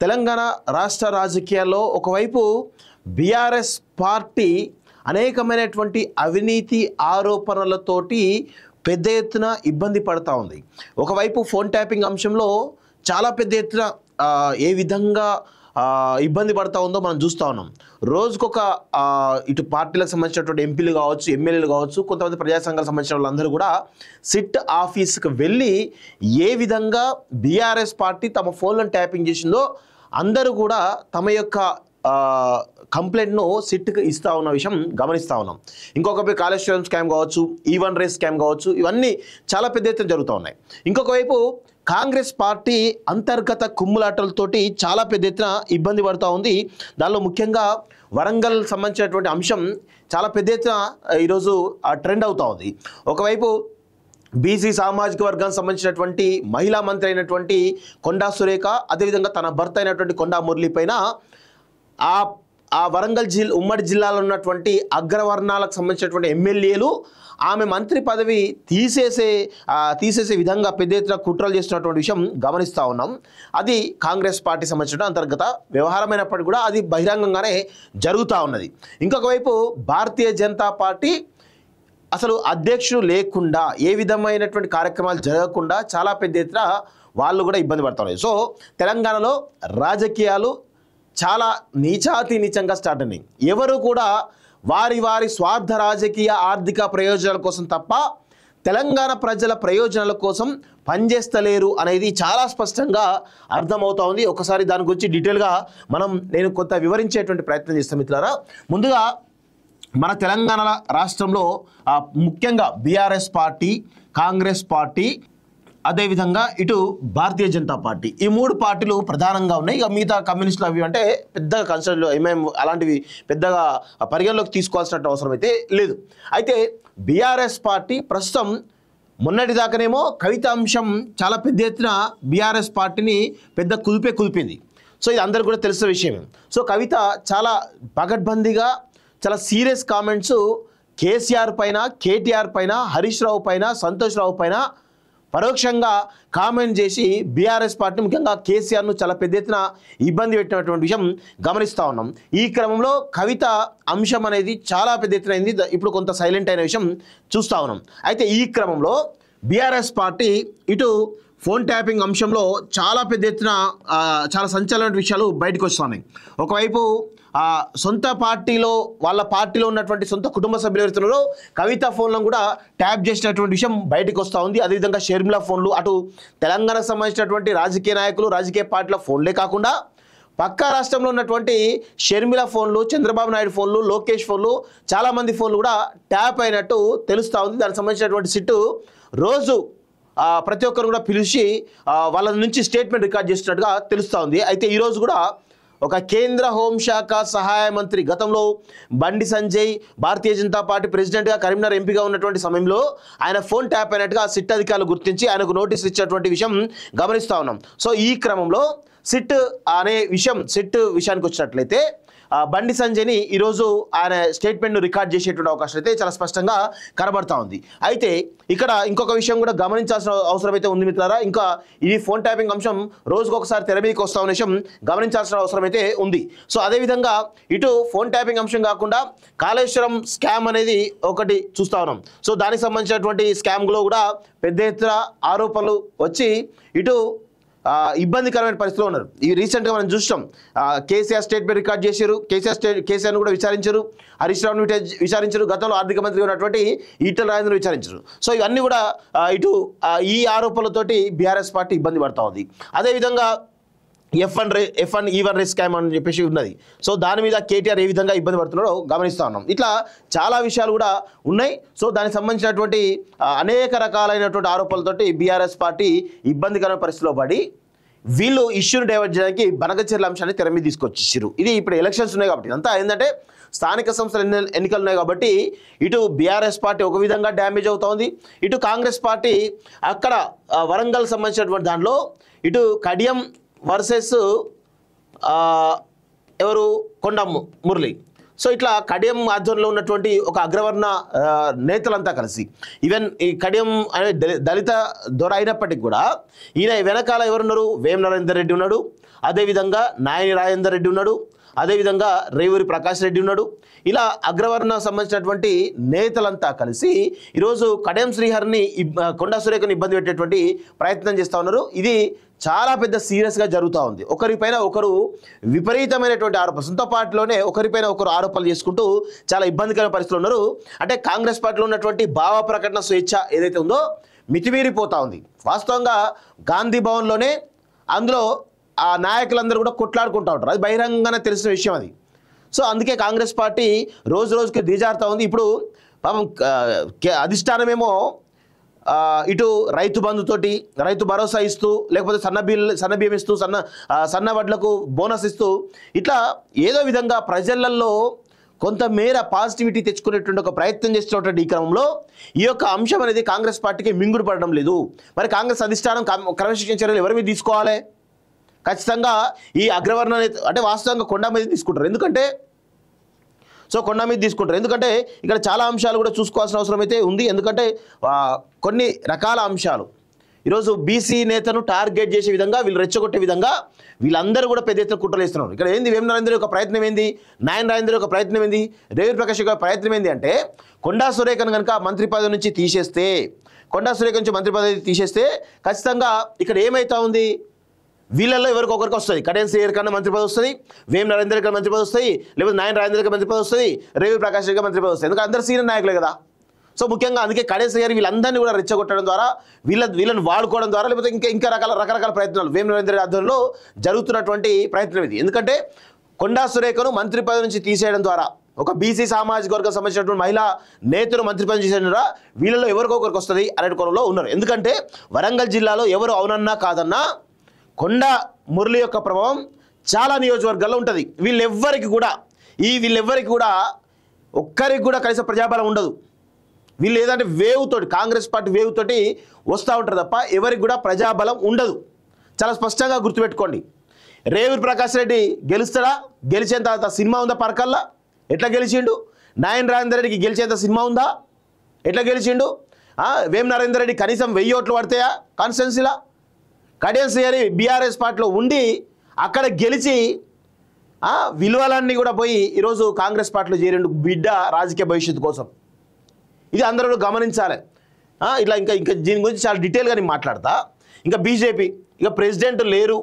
తెలంగాణ రాష్ట్ర రాజకీయాల్లో ఒకవైపు బీఆర్ఎస్ పార్టీ అనేకమైనటువంటి అవినీతి ఆరోపణలతోటి పెద్ద ఎత్తున ఇబ్బంది పడతా ఉంది. ఒకవైపు ఫోన్ ట్యాపింగ్ అంశంలో చాలా పెద్ద ఎత్తున ఏ విధంగా ఇబ్బంది పడతా ఉందో మనం చూస్తూ ఉన్నాం. రోజుకొక ఇటు పార్టీలకు సంబంధించినటువంటి ఎంపీలు కావచ్చు, ఎమ్మెల్యేలు కావచ్చు, కొంతమంది ప్రజా సంఘాలకు సంబంధించిన వాళ్ళందరూ కూడా సిట్ ఆఫీస్కి వెళ్ళి ఏ విధంగా బీఆర్ఎస్ పార్టీ తమ ఫోన్లను ట్యాపింగ్ చేసిందో అందరూ కూడా తమ యొక్క కంప్లైంట్ను సిట్కి ఇస్తూ ఉన్న విషయం గమనిస్తూ ఉన్నాం. ఇంకొక కాళేశ్వరం స్కామ్ కావచ్చు, ఈవన్ రేస్ స్కామ్ కావచ్చు, ఇవన్నీ చాలా పెద్ద ఎత్తున జరుగుతూ ఉన్నాయి. ఇంకొక వైపు కాంగ్రెస్ పార్టీ అంతర్గత కుమ్ములాటలతోటి చాలా పెద్ద ఎత్తున ఇబ్బంది పడుతూ ఉంది. దానిలో ముఖ్యంగా వరంగల్ సంబంధించినటువంటి అంశం చాలా పెద్ద ఎత్తున ఈరోజు ట్రెండ్ అవుతూ ఉంది. ఒకవైపు బీసీ సామాజిక వర్గానికి సంబంధించినటువంటి మహిళా మంత్రి అయినటువంటి కొండా సురేఖ, అదేవిధంగా తన భర్త అయినటువంటి కొండా మురళి పైన ఆ వరంగల్ ఉమ్మడి జిల్లాలో ఉన్నటువంటి అగ్రవర్ణాలకు సంబంధించినటువంటి ఎమ్మెల్యేలు ఆమె మంత్రి పదవి తీసేసే విధంగా పెద్ద ఎత్తున కుట్రలు చేస్తున్నటువంటి విషయం గమనిస్తూ ఉన్నాం. అది కాంగ్రెస్ పార్టీ సంబంధించిన అంతర్గత వ్యవహారమైనప్పటికీ కూడా అది బహిరంగంగానే జరుగుతూ ఉన్నది. ఇంకొక వైపు భారతీయ జనతా పార్టీ అసలు అధ్యక్షుడు లేకుండా ఏ విధమైనటువంటి కార్యక్రమాలు జరగకుండా చాలా పెద్ద ఎత్తున వాళ్ళు కూడా ఇబ్బంది పడుతున్నారు. సో తెలంగాణలో రాజకీయాలు చాలా నీచంగా స్టార్ట్ అయినాయి. ఎవరు కూడా వారి స్వార్థ రాజకీయ ఆర్థిక ప్రయోజనాల కోసం తప్ప తెలంగాణ ప్రజల ప్రయోజనాల కోసం పనిచేస్తలేరు అనేది చాలా స్పష్టంగా అర్థమవుతా ఉంది. ఒకసారి దాని గురించి డీటెయిల్గా నేను కొంత వివరించేటువంటి ప్రయత్నం చేస్తాను మిత్రులారా. ముందుగా మన తెలంగాణ రాష్ట్రంలో ముఖ్యంగా బీఆర్ఎస్ పార్టీ, కాంగ్రెస్ పార్టీ, అదేవిధంగా ఇటు భారతీయ జనతా పార్టీ, ఈ మూడు పార్టీలు ప్రధానంగా ఉన్నాయి. ఇక మిగతా కమ్యూనిస్టులు అవి అంటే పెద్దగా కన్సర్న్ అలాంటివి పెద్దగా పరిగణలోకి తీసుకోవాల్సిన అవసరం అయితే లేదు. అయితే బీఆర్ఎస్ పార్టీ ప్రస్తుతం మొన్నటిదాకానేమో కవిత అంశం చాలా పెద్ద ఎత్తున బీఆర్ఎస్ పార్టీని పెద్ద కుదిపింది. సో ఇది అందరికీ కూడా తెలిసిన విషయమే. సో కవిత చాలా పగడ్బందీగా చాలా సీరియస్ కామెంట్స్ కేసీఆర్ పైన, కేటీఆర్ పైన, హరీష్ రావు పైన, సంతోష్ రావు పైన పరోక్షంగా కామెంట్ చేసి బీఆర్ఎస్ పార్టీ ముఖ్యంగా కేసీఆర్ను చాలా పెద్ద ఎత్తున ఇబ్బంది పెట్టినటువంటి విషయం గమనిస్తూ ఉన్నాం. ఈ క్రమంలో కవిత అంశం అనేది చాలా పెద్ద ఎత్తున అయింది. ఇప్పుడు కొంత సైలెంట్ అయిన విషయం చూస్తూ ఉన్నాం. అయితే ఈ క్రమంలో బీఆర్ఎస్ పార్టీ ఇటు ఫోన్ ట్యాపింగ్ అంశంలో చాలా పెద్ద ఎత్తున చాలా సంచలన విషయాలు బయటకు వస్తున్నాయి. ఒకవైపు సొంత పార్టీలో వాళ్ళ పార్టీలో ఉన్నటువంటి సొంత కుటుంబ సభ్యులు ఎవరుతున్నారో కవిత ఫోన్లను కూడా ట్యాప్ చేసినటువంటి విషయం బయటకు వస్తూ ఉంది. అదేవిధంగా షర్మిల ఫోన్లు, అటు తెలంగాణకు సంబంధించినటువంటి రాజకీయ నాయకులు, రాజకీయ పార్టీల ఫోన్లే కాకుండా పక్కా రాష్ట్రంలో ఉన్నటువంటి షర్మిల ఫోన్లు, చంద్రబాబు నాయుడు ఫోన్లు, లోకేష్ ఫోన్లు, చాలామంది ఫోన్లు కూడా ట్యాప్ అయినట్టు తెలుస్తూ ఉంది. దానికి సంబంధించినటువంటి సిట్టు రోజు ప్రతి ఒక్కరు కూడా పిలిచి వాళ్ళ నుంచి స్టేట్మెంట్ రికార్డ్ చేస్తున్నట్టుగా తెలుస్తూ ఉంది. అయితే ఈరోజు కూడా ఒక కేంద్ర హోంశాఖ సహాయ మంత్రి, గతంలో బండి సంజయ్ భారతీయ జనతా పార్టీ ప్రెసిడెంట్గా కరీంనగర్ ఎంపీగా ఉన్నటువంటి సమయంలో ఆయన ఫోన్ ట్యాప్ అయినట్టుగా సిట్ అధికారులు గుర్తించి ఆయనకు నోటీసులు ఇచ్చేటువంటి విషయం గమనిస్తూ ఉన్నాం. సో ఈ క్రమంలో సిట్ విషయానికి వచ్చినట్లయితే బండి సంజయ్ని ఈరోజు ఆయన స్టేట్మెంట్ను రికార్డ్ చేసేటువంటి అవకాశం అయితే చాలా స్పష్టంగా కనబడతా ఉంది. అయితే ఇక్కడ ఇంకొక విషయం కూడా గమనించాల్సిన అవసరం అయితే ఉంది మిత్రులారా. ఇంకా ఈ ఫోన్ ట్యాపింగ్ అంశం రోజుకొకసారి తెర మీదకి వస్తా ఉన్న విషయం గమనించాల్సిన అవసరం అయితే ఉంది. సో అదేవిధంగా ఇటు ఫోన్ ట్యాపింగ్ అంశం కాకుండా కాళేశ్వరం స్కామ్ అనేది ఒకటి చూస్తూ ఉన్నాం. సో దానికి సంబంధించినటువంటి స్కామ్లో కూడా పెద్ద ఎత్తున ఆరోపణలు వచ్చి ఇటు ఇబ్బందికరమైన పరిస్థితిలో ఉన్నారు. ఈ రీసెంట్గా మనం చూసాం, కేసీఆర్ స్టేట్మెంట్ రికార్డ్ చేశారు, కేసీఆర్ను కూడా విచారించారు, హరీష్ రావును విచారించారు, గతంలో ఆర్థిక మంత్రిగా ఉన్నటువంటి ఈటెల రాజేంద్ర విచారించారు. సో ఇవన్నీ కూడా ఇటు ఈ ఆరోపణలతోటి బీఆర్ఎస్ పార్టీ ఇబ్బంది పడుతూ ఉంది. అదేవిధంగా F1 ఈవన్ రేస్ స్కామ్ అని చెప్పేసి ఉన్నది. సో దాని మీద కేటీఆర్ ఏ విధంగా ఇబ్బంది పడుతున్నారో గమనిస్తూ ఉన్నాం. ఇట్లా చాలా విషయాలు కూడా ఉన్నాయి. సో దానికి సంబంధించినటువంటి అనేక రకాలైనటువంటి ఆరోపణలతోటి బీఆర్ఎస్ పార్టీ ఇబ్బందికరమైన పరిస్థితిలో పడి వీళ్ళు ఇష్యూని డైవర్ట్ చేయడానికి బనకచెర్ల అంశాన్ని తెర మీద తీసుకొచ్చేసారు. ఇది ఇప్పుడు ఎలక్షన్స్ ఉన్నాయి కాబట్టి అంతా ఏంటంటే స్థానిక సంస్థల ఎన్నికలు ఉన్నాయి కాబట్టి ఇటు బీఆర్ఎస్ పార్టీ ఒక విధంగా డ్యామేజ్ అవుతోంది, ఇటు కాంగ్రెస్ పార్టీ అక్కడ వరంగల్ సంబంధించినటువంటి దాంట్లో ఇటు కడియం వర్సెస్ ఎవరు కొండా మురళి. సో ఇట్లా కడియం ఆధ్వర్యంలో ఉన్నటువంటి ఒక అగ్రవర్ణ నేతలంతా కలిసి ఈవెన్ ఈ కడియం అనే దళిత దొర అయినప్పటికీ కూడా ఈయన వెనకాల ఎవరున్నారు? వేం నరేందర్ రెడ్డి ఉన్నాడు, అదేవిధంగా నాయని రాజేందర్ రెడ్డి ఉన్నాడు, అదేవిధంగా రేవూరి ప్రకాష్ రెడ్డి ఉన్నాడు. ఇలా అగ్రవర్ణ సంబంధించినటువంటి నేతలంతా కలిసి ఈరోజు కడియం శ్రీహరిని కొండా సురేఖను ఇబ్బంది పెట్టేటువంటి ప్రయత్నం చేస్తూ ఉన్నారు. ఇది చాలా పెద్ద సీరియస్గా జరుగుతూ ఉంది. ఒకరిపైన ఒకరు విపరీతమైనటువంటి ఆరోపణలు, సొంత పార్టీలోనే ఒకరిపైన ఒకరు ఆరోపణలు చేసుకుంటూ చాలా ఇబ్బందికర పరిస్థితులు ఉన్నారు. అంటే కాంగ్రెస్ పార్టీలో ఉన్నటువంటి భావ ప్రకటన స్వేచ్ఛ ఏదైతే ఉందో మితిమీరిపోతూ ఉంది. వాస్తవంగా గాంధీ భవన్లోనే అందులో ఆ నాయకులందరూ కూడా కొట్లాడుకుంటూ ఉంటారు. అది బహిరంగంగానే తెలిసిన విషయం అది. సో అందుకే కాంగ్రెస్ పార్టీ రోజు రోజుకి దిగజారుతూ ఉంది. ఇప్పుడు పాపం అధిష్టానమేమో ఇటు రైతు బంధుతోటి రైతు భరోసా ఇస్తూ, లేకపోతే సన్న బియ్యం ఇస్తూ, సన్న వడ్లకు బోనస్ ఇస్తూ, ఇట్లా ఏదో విధంగా ప్రజలలో కొంతమేర పాజిటివిటీ తెచ్చుకునేటువంటి ఒక ప్రయత్నం చేస్తున్నటువంటి ఈ క్రమంలో ఈ యొక్క అంశం అనేది కాంగ్రెస్ పార్టీకి మింగుడు పడడం లేదు. మరి కాంగ్రెస్ అధిష్టానం క్రమశిక్షణ చర్యలు ఎవరి మీద తీసుకోవాలి? ఖచ్చితంగా ఈ అగ్రవర్ణ అంటే వాస్తవంగా కొండ మీద తీసుకుంటారు. ఎందుకంటే కొండ మీద తీసుకుంటారు. ఎందుకంటే ఇక్కడ చాలా అంశాలు కూడా చూసుకోవాల్సిన అవసరం అయితే ఉంది. ఎందుకంటే కొన్ని రకాల అంశాలు ఈరోజు బీసీ నేతను టార్గెట్ చేసే విధంగా, వీళ్ళు రెచ్చగొట్టే విధంగా వీళ్ళందరూ కూడా పెద్ద ఎత్తున కుట్రలు వేస్తున్నారు. ఇక్కడ ఏంది? వేం నరేందర్ యొక్క ప్రయత్నం ఏంది? నాయన రాజేందర్ యొక్క ప్రయత్నం ఏంది? రేవూరి ప్రకాష్ యొక్క ప్రయత్నం ఏంది? అంటే కొండా సురేఖను కనుక మంత్రి పదవి నుంచి తీసేస్తే, కొండా సురేఖ నుంచి మంత్రి పదవి తీసేస్తే ఖచ్చితంగా ఇక్కడ ఏమైతా ఉంది? వీళ్ళల్లో ఎవరికొకరికి వస్తుంది. కడియం శ్రీహరి కన్నా మంత్రి పదవి వస్తుంది, వేం నరేందర్ కన్నా మంత్రి పదవి వస్తుంది, లేకపోతే నాయన రాజేందర్ మంత్రి పదవి వస్తుంది, రేవూరి ప్రకాష్ రెడ్డి మంత్రి పదవి వస్తుంది. ఎందుకంటే అందరు సీనియర్ నాయకులే కదా. సో ముఖ్యంగా అందుకే కడియం శ్రీహరి వీళ్ళందరినీ కూడా రెచ్చగొట్టడం ద్వారా, వీళ్ళని వాడుకోవడం ద్వారా, లేకపోతే ఇంకా రకరకాల ప్రయత్నాలు వేం నరేందర్ ఆధ్వర్యంలో జరుగుతున్నటువంటి ప్రయత్నం ఇది. ఎందుకంటే కొండా సురేఖను మంత్రి పదవి నుంచి తీసేయడం ద్వారా ఒక బీసీ సామాజిక వర్గం సంబంధించినటువంటి మహిళా నేతలు మంత్రి పదవి చేసేయడం ద్వారా వీళ్ళలో ఎవరికొకరికి వస్తుంది అనే కోణంలో ఉన్నారు. ఎందుకంటే వరంగల్ జిల్లాలో ఎవరు అవునన్నా కాదన్నా కొండా మురళి యొక్క ప్రభావం చాలా నియోజకవర్గాల్లో ఉంటుంది. వీళ్ళెవ్వరికి కూడా ఒక్కరికి కూడా కలిసి ప్రజాబలం ఉండదు. వీళ్ళు ఏదంటే వేవుతోటి, కాంగ్రెస్ పార్టీ వేవుతోటి వస్తూ ఉంటారు తప్ప ఎవరికి కూడా ప్రజాబలం ఉండదు. చాలా స్పష్టంగా గుర్తుపెట్టుకోండి. రేవూరి ప్రకాష్ రెడ్డి గెలుస్తాడా? గెలిచేంత సినిమా ఉందా పరకల్లా? ఎట్లా గెలిచిండు? నాయన రాజేందర్ రెడ్డికి గెలిచేంత సినిమా ఉందా? ఎట్లా గెలిచిండు? వేం నరేందర్ రెడ్డి కనీసం 1000 ఓట్లు పడతాయా కాన్స్టిట్యున్సీలా? కడియం శ్రీహరి బీఆర్ఎస్ పార్టీలో ఉండి అక్కడ గెలిచి విలువలన్నీ కూడా పోయి ఈరోజు కాంగ్రెస్ పార్టీలో చేరిండు బిడ్డ రాజకీయ భవిష్యత్తు కోసం. ఇది అందరూ గమనించాలి. ఇట్లా ఇంకా దీని గురించి చాలా డీటెయిల్గా నేను మాట్లాడతా. ఇంకా బీజేపీ ఇక ప్రెసిడెంట్ లేరు,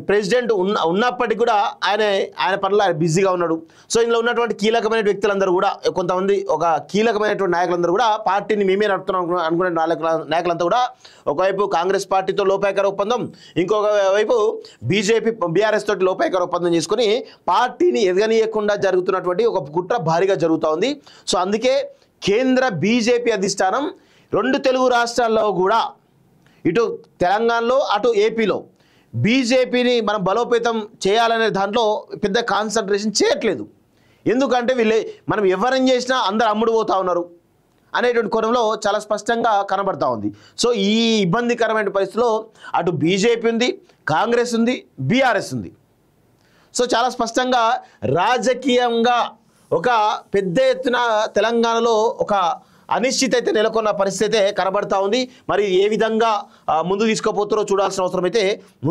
ప్రెసిడెంట్ ఉన్నప్పటికీ కూడా ఆయన పనులు ఆయన బిజీగా ఉన్నాడు. సో ఇందులో ఉన్నటువంటి కీలకమైన వ్యక్తులందరూ కూడా, కొంతమంది ఒక కీలకమైనటువంటి నాయకులందరూ కూడా పార్టీని మేమే నడుపుతున్నాం అనుకునే నాయకులంతా కూడా ఒకవైపు కాంగ్రెస్ పార్టీతో లోపాయకర ఒప్పందం, ఇంకొక వైపు బీఆర్ఎస్ తోటి లోపాయకర ఒప్పందం చేసుకుని పార్టీని ఎదగనీయకుండా జరుగుతున్నటువంటి ఒక కుట్ర భారీగా జరుగుతూ ఉంది. సో అందుకే కేంద్ర బీజేపీ అధిష్టానం 2 తెలుగు రాష్ట్రాల్లో కూడా, ఇటు తెలంగాణలో అటు ఏపీలో బీజేపీని మనం బలోపేతం చేయాలనే దాంట్లో పెద్ద కాన్సన్ట్రేషన్ చేయట్లేదు. ఎందుకంటే మనం ఎవరిని చేసినా అందరు అమ్ముడు పోతూ ఉన్నారు అనేటువంటి కోణంలో చాలా స్పష్టంగా కనబడతా ఉంది. సో ఈ ఇబ్బందికరమైన పరిస్థితిలో అటు బీజేపీ ఉంది, కాంగ్రెస్ ఉంది, బీఆర్ఎస్ ఉంది. సో చాలా స్పష్టంగా రాజకీయంగా ఒక పెద్ద ఎత్తున తెలంగాణలో ఒక అనిశ్చిత అయితే నెలకొన్న పరిస్థితి అయితే కనబడతా ఉంది. మరి ఏ విధంగా ముందు తీసుకోపోతారో చూడాల్సిన అవసరం అయితే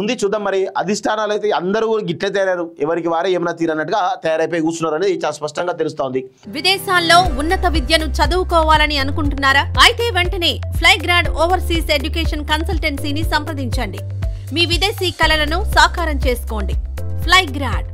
ఉంది. చూద్దాం. మరి అధిష్టానాలు అయితే అందరూ గిట్లే తయారయ్యారు, ఎవరికి వారే ఏమన్నా తీరన్నట్టుగా తయారైపోయి కూర్చున్నారు అనేది చాలా స్పష్టంగా తెలుస్తోంది. విదేశాల్లో ఉన్నత విద్యను చదువుకోవాలని అనుకుంటున్నారా? అయితే వెంటనే ఫ్లైగ్రాడ్ ఓవర్సీస్ ఎడ్యుకేషన్ కన్సల్టెన్సీని సంప్రదించండి. మీ విదేశీ కలలను సాకారం చేసుకోండి. ఫ్లైగ్రాడ్